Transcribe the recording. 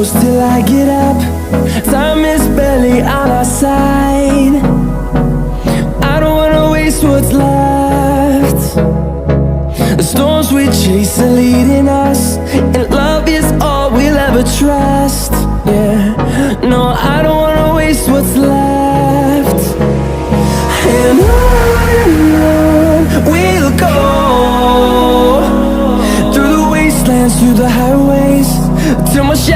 close till I get up. Time is barely on our side. I don't wanna waste what's left. The storms we chase are leading us, and love is all we'll ever trust. Yeah, no, I don't wanna waste what's left. And on we'll go, through the wastelands, through the highways, till my shadow